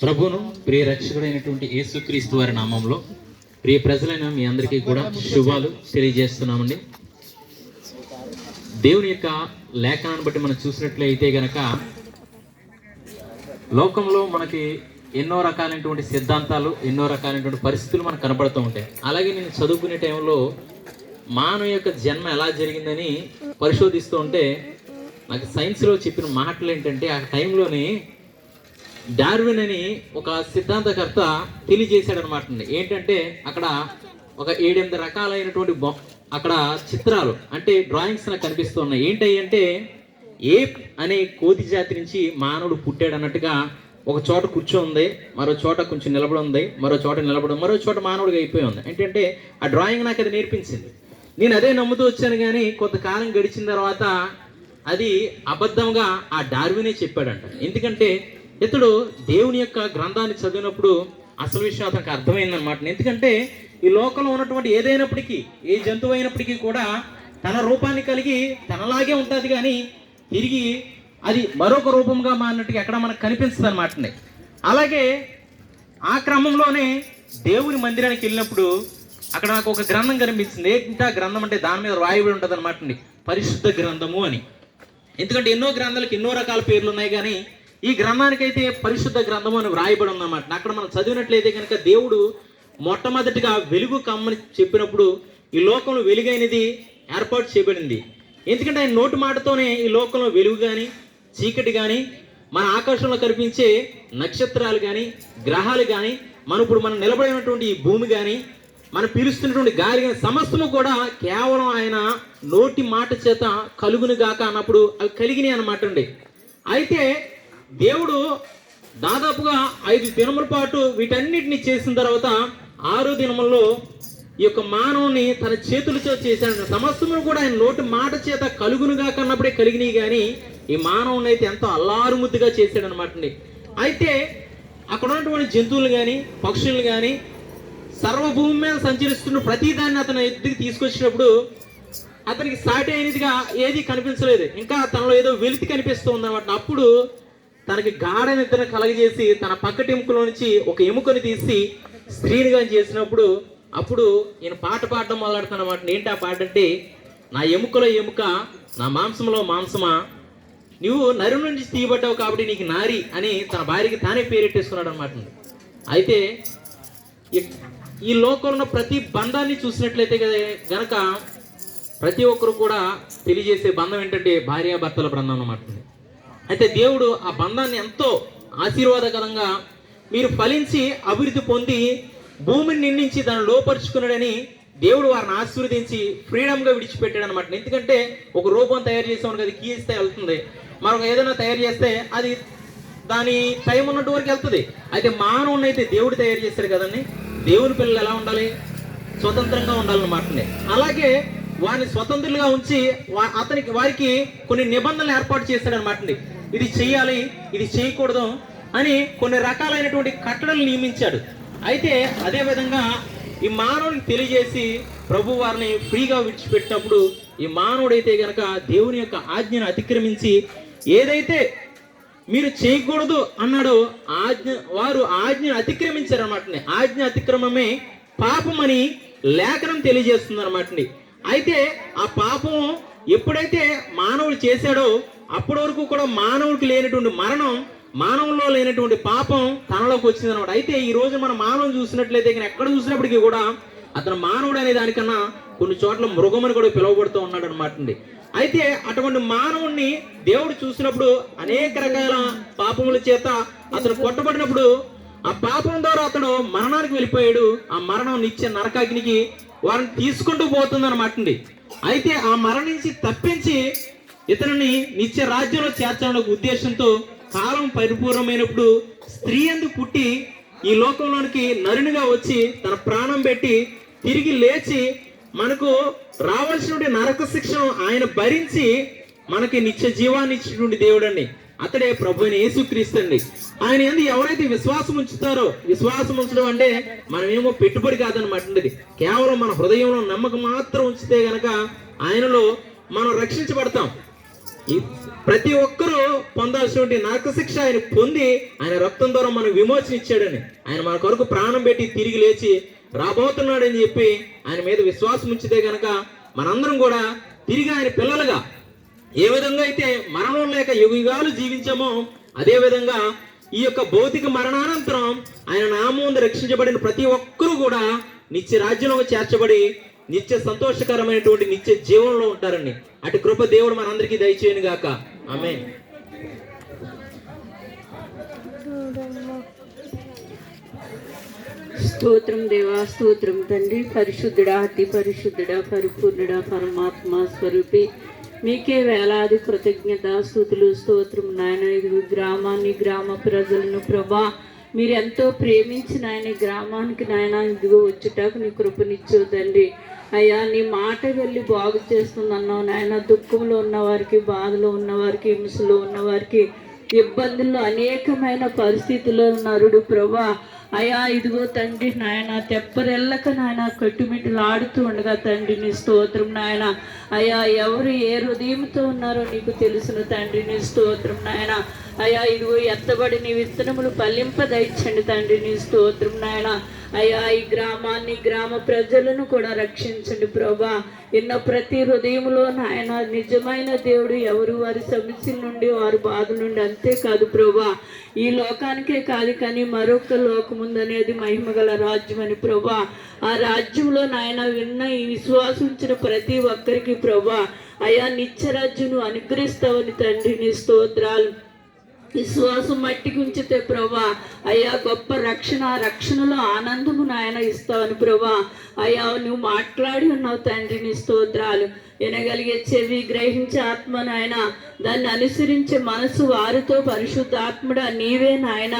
ప్రభును ప్రియ రక్షకుడైనటువంటి యేసుక్రీస్తు వారి నామంలో ప్రియ ప్రజలైన మీ అందరికీ కూడా శుభాలు తెలియజేస్తున్నామండి. దేవుని యొక్క లేఖనాన్ని బట్టి మనం చూసినట్లయితే గనక లోకంలో మనకి ఎన్నో రకాలైనటువంటి సిద్ధాంతాలు, ఎన్నో రకాలైనటువంటి పరిస్థితులు మనకు కనబడుతూ ఉంటాయి. అలాగే నేను చదువుకునే టైంలో మానవ యొక్క జన్మ ఎలా జరిగిందని పరిశోధిస్తూ ఉంటే నాకు సైన్స్లో చెప్పిన మాటలు ఏంటంటే, ఆ టైంలోని డార్విన్ అని ఒక సిద్ధాంతకర్త తెలియజేశాడు అనమాట. ఏంటంటే అక్కడ ఒక 7-8 రకాలైనటువంటి అక్కడ చిత్రాలు అంటే డ్రాయింగ్స్ నాకు కనిపిస్తూ ఉన్నాయి. ఏంటి అంటే ఏప్ అనే కోతి జాతి నుంచి మానవుడు పుట్టాడు అన్నట్టుగా ఒక చోట కూర్చోంది, మరో చోట కొంచెం నిలబడి ఉంది, మరో చోట నిలబడి, మరో చోట మానవుడిగా అయిపోయి ఉంది. ఏంటంటే ఆ డ్రాయింగ్ నాకు అది నేర్పించింది. నేను అదే నమ్ముతూ వచ్చాను. కానీ కొంతకాలం గడిచిన తర్వాత అది అబద్ధంగా ఆ డార్వినే చెప్పాడంట. ఎందుకంటే ఇతడు దేవుని యొక్క గ్రంథాన్ని చదివినప్పుడు అసలు విషయం అతనికి అర్థమైందనమాట. ఎందుకంటే ఈ లోకంలో ఉన్నటువంటి ఏదైనప్పటికీ, ఏ జంతువు అయినప్పటికీ కూడా తన రూపాన్ని కలిగి తనలాగే ఉంటుంది, కానీ తిరిగి అది మరొక రూపంగా మారినట్టుగా ఎక్కడ మనకు కనిపిస్తుంది అనమాట. అలాగే ఆ క్రమంలోనే దేవుని మందిరానికి వెళ్ళినప్పుడు అక్కడ నాకు ఒక గ్రంథం కనిపించింది. ఏంటంటే ఆ గ్రంథం అంటే దాని మీద రాయబడి ఉంటుంది అనమాట, పరిశుద్ధ గ్రంథము అని. ఎందుకంటే ఎన్నో గ్రంథాలకు ఎన్నో రకాల పేర్లు ఉన్నాయి, కానీ ఈ గ్రంథానికైతే పరిశుద్ధ గ్రంథము అని వ్రాయబడి ఉందన్నమాట. అక్కడ మనం చదివినట్లయితే కనుక దేవుడు మొట్టమొదటిగా వెలుగు కమ్మని చెప్పినప్పుడు ఈ లోకంలో వెలుగైనది ఏర్పాటు చేయబడింది. ఎందుకంటే ఆయన నోటి మాటతోనే ఈ లోకంలో వెలుగు కానీ, చీకటి కానీ, మన ఆకాశంలో కనిపించే నక్షత్రాలు కానీ, గ్రహాలు కానీ, మనం నిలబడినటువంటి ఈ భూమి కానీ, మనం పీలుస్తున్నటువంటి గాలి కానీ, సమస్తము కూడా కేవలం ఆయన నోటి మాట చేత కలుగును గాక అన్నప్పుడు అవి కలిగినాయి అన్నమాట అండి. అయితే దేవుడు దాదాపుగా 5 దినముల పాటు వీటన్నిటిని చేసిన తర్వాత 6వ దినముల్లో ఈ యొక్క మానవుని తన చేతులతో చేశాడు. సమస్తమును కూడా ఆయన నోటి మాట చేత కలుగునుగా కన్నప్పుడే కలిగినాయి, కానీ ఈ మానవుని అయితే ఎంతో అల్లారుముద్దుగా చేశాడు అనమాట అండి. అయితే అక్కడ ఉన్నటువంటి జంతువులు కానీ, పక్షులు కానీ, సర్వభూమి మీద సంచరిస్తున్న ప్రతిదాన్ని అతను ఎత్తుకు తీసుకొచ్చినప్పుడు అతనికి సాటి అయినదిగా ఏది కనిపించలేదు. ఇంకా తనలో ఏదో వెలితి కనిపిస్తూ ఉందన్నమాట. అప్పుడు తనకి గాఢ నిద్ర కలగజేసి తన పక్కటి ఎముకలో నుంచి ఒక ఎముకని తీసి స్త్రీనిగా చేసినప్పుడు అప్పుడు ఈయన పాట పాడడం మొదలెడతానమాట. ఏంటి ఆ పాట అంటే, నా ఎముకలో ఎముక, నా మాంసంలో మాంసమా, నువ్వు నరు నుంచి తీయబడ్డావు కాబట్టి నీకు నారి అని తన భార్యకి తానే పేరెట్టేసుకున్నాడు అనమాట. అయితే ఈ లోకంలో ఉన్న ప్రతి బంధాన్ని చూసినట్లయితే గనక ప్రతి ఒక్కరు కూడా తెలియజేసే బంధం ఏంటంటే భార్యాభర్తల బంధం అన్నమాట. అయితే దేవుడు ఆ బంధాన్ని ఎంతో ఆశీర్వాదకరంగా మీరు ఫలించి అభివృద్ధి పొంది భూమిని నిండించి దాన్ని లోపరుచుకున్నాడని దేవుడు వారిని ఆశీర్వదించి ఫ్రీడమ్గా విడిచిపెట్టాడు అనమాట. ఎందుకంటే ఒక రూపం తయారు చేసామని కదా కీ ఇస్తే వెళ్తుంది, మరొక ఏదైనా తయారు చేస్తే అది దాని టైం ఉన్నట్టు వరకు వెళ్తుంది. అయితే మానవుని అయితే దేవుడు తయారు చేశాడు కదండి. దేవుని పిల్లలు ఎలా ఉండాలి? స్వతంత్రంగా ఉండాలన్నమాట. అలాగే వారిని స్వతంత్రులుగా ఉంచి వారికి కొన్ని నిబంధనలు ఏర్పాటు చేశాడు అనమాట. ఇది చెయ్యాలి, ఇది చేయకూడదు అని కొన్ని రకాలైనటువంటి కట్టడలు నియమించాడు. అయితే అదే విధంగా ఈ మానవుడికి తెలియజేసి ప్రభు వారిని ఫ్రీగా విడిచిపెట్టినప్పుడు ఈ మానవుడైతే గనక దేవుని యొక్క ఆజ్ఞను అతిక్రమించి ఏదైతే మీరు చేయకూడదు అన్నాడో వారు ఆజ్ఞను అతిక్రమించారు అనమాట. ఆజ్ఞ అతిక్రమమే పాపం అని లేఖనం తెలియజేస్తుంది అనమాట. అయితే ఆ పాపం ఎప్పుడైతే మానవుడు చేశాడో అప్పటి వరకు కూడా మానవుడికి లేనటువంటి మరణం, మానవుల్లో లేనటువంటి పాపం తనలోకి వచ్చింది అనమాట. అయితే ఈ రోజు మనం మానవుని చూసినట్లయితే ఎక్కడ చూసినప్పటికీ కూడా అతను మానవుడు అనే దానికన్నా కొన్ని చోట్ల మృగమని కూడా పిలువబడుతూ ఉన్నాడు అనమాట. అయితే అటువంటి మానవుణ్ణి దేవుడు చూసినప్పుడు అనేక రకాల పాపముల చేత అతను కొట్టబడినప్పుడు ఆ పాపం ద్వారా అతడు మరణానికి వెళ్ళిపోయాడు. ఆ మరణం నిత్య నరకాగ్నికి వారిని తీసుకుంటూ పోతుంది అనమాట. అయితే ఆ మరణించి తప్పించి ఇతనిని నిత్య రాజ్యంలో చేర్చాలనే ఉద్దేశంతో కాలం పరిపూర్ణమైనప్పుడు స్త్రీ అందు పుట్టి ఈ లోకంలోనికి నరునిగా వచ్చి తన ప్రాణం పెట్టి తిరిగి లేచి మనకు రావాల్సినటువంటి నరక శిక్షను ఆయన భరించి మనకి నిత్య జీవాన్ని ఇచ్చినటువంటి దేవుడు అండి. అతడే ప్రభు అయిన యేసుక్రీస్తు అండి. ఆయన యందు ఎవరైతే విశ్వాసం ఉంచుతారో, విశ్వాసం ఉంచడం అంటే మనమేమో పెట్టుబడి కాదనమాట. కేవలం మన హృదయంలో నమ్మకం మాత్రం ఉంచితే గనక ఆయనలో మనం రక్షించబడతాం. ఈ ప్రతి ఒక్కరూ పొందాల్సినటువంటి నరక శిక్ష ఆయన పొంది ఆయన రక్తం ద్వారా మనకు విమోచన ఇచ్చాడని, ఆయన మన కొరకు ప్రాణం పెట్టి తిరిగి లేచి రాబోతున్నాడని చెప్పి ఆయన మీద విశ్వాసం ఉంచితే గనక మనందరం కూడా తిరిగి ఆయన పిల్లలుగా ఏ విధంగా అయితే మరణం లేక యుగాలు జీవించామో అదే విధంగా ఈ యొక్క భౌతిక మరణానంతరం ఆయన నామం రక్షించబడిన ప్రతి ఒక్కరూ కూడా నిత్య రాజ్యంలో చేర్చబడి నిత్య సంతోషకరమైనటువంటి నిత్య జీవనంలో ఉంటారండి. అటు కృప దేవుడు మనందరికీ దయచేయను గాక. ఆమేన్. స్తోత్రం దేవా, స్తోత్రం తండ్రి. పరిశుద్ధుడా, అతి పరిశుద్ధుడా, పరిపూర్ణుడా, పరమాత్మ స్వరూపి, మీకే వేలాది కృతజ్ఞత స్తుతులు స్తోత్రం నాయన. ఇది గ్రామాన్ని, గ్రామ ప్రజలను ప్రభా మీరు ఎంతో ప్రేమించిన ఆయన గ్రామానికి నాయన ఇదిగో వచ్చుటకు నీ కృపనిచ్చు తండ్రి. అయ్యా నీ మాట వెళ్ళి బాగు చేస్తుందన్నావు నాయన. దుఃఖంలో ఉన్నవారికి, బాధలో ఉన్నవారికి, హింసలో ఉన్నవారికి, ఇబ్బందుల్లో అనేకమైన పరిస్థితుల్లో నరుడు ప్రభా అయ్యా ఇదిగో తండ్రి నాయన తెప్పరెళ్ళక నాయన కట్టుమిట్టులు ఆడుతూ ఉండగా తండ్రి నీ స్తోత్రం నాయన. అయ్యా ఎవరు ఏ హృదయంతో ఉన్నారో నీకు తెలుసును తండ్రి నీ స్తోత్రం నాయన. అయ్యా ఇదిగో ఎత్తబడి నీ విత్తనములు ఫలింపదయచండి తండ్రి నీ స్తోత్రం నాయన. అయ్యా ఈ గ్రామాన్ని, గ్రామ ప్రజలను కూడా రక్షించండి ప్రభా. ఎన్నో ప్రతి హృదయంలో నాయన నిజమైన దేవుడు ఎవరు వారి సమస్యల నుండి, వారి బాధ నుండి అంతేకాదు ప్రభా ఈ లోకానికే కాదు కానీ మరొక లోకం ఉందనేది మహిమగల రాజ్యం అని ప్రభా. ఆ రాజ్యంలో నాయన విన్న ఈ విశ్వాసించిన ప్రతి ఒక్కరికి ప్రభా అయ్యా నిత్యరాజ్యం అనుగ్రహిస్తావని తండ్రి నీ స్తోత్రాలు. విశ్వాసం మట్టికి ఉంచితే ప్రభా అయ్యా గొప్ప రక్షణ, రక్షణలో ఆనందము నాయన ఇస్తావని ప్రభా. అయ్యా నువ్వు మాట్లాడి ఉన్నావు తండ్రి నీ స్తోత్రాలు. వినగలిగే చెవి, గ్రహించే ఆత్మ నాయన, దాన్ని అనుసరించే మనసు వారితో పరిశుద్ధాత్ముడా నీవే నాయన.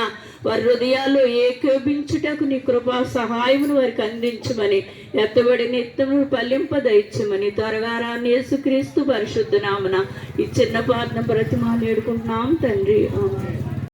వారి హృదయాల్లో ఏకోపించుటకు నీ కృపా సహాయమును వారికి అందించమని, ఎత్తబడి నిత్యము ఫలింపదయిచ్చమని త్వరగా రాని యేసుక్రీస్తు పరిశుద్ధ నామన ఈ చిన్న ప్రార్థన బ్రతిమాలు వేడుకుంటున్నాం తండ్రి. ఆమేన్.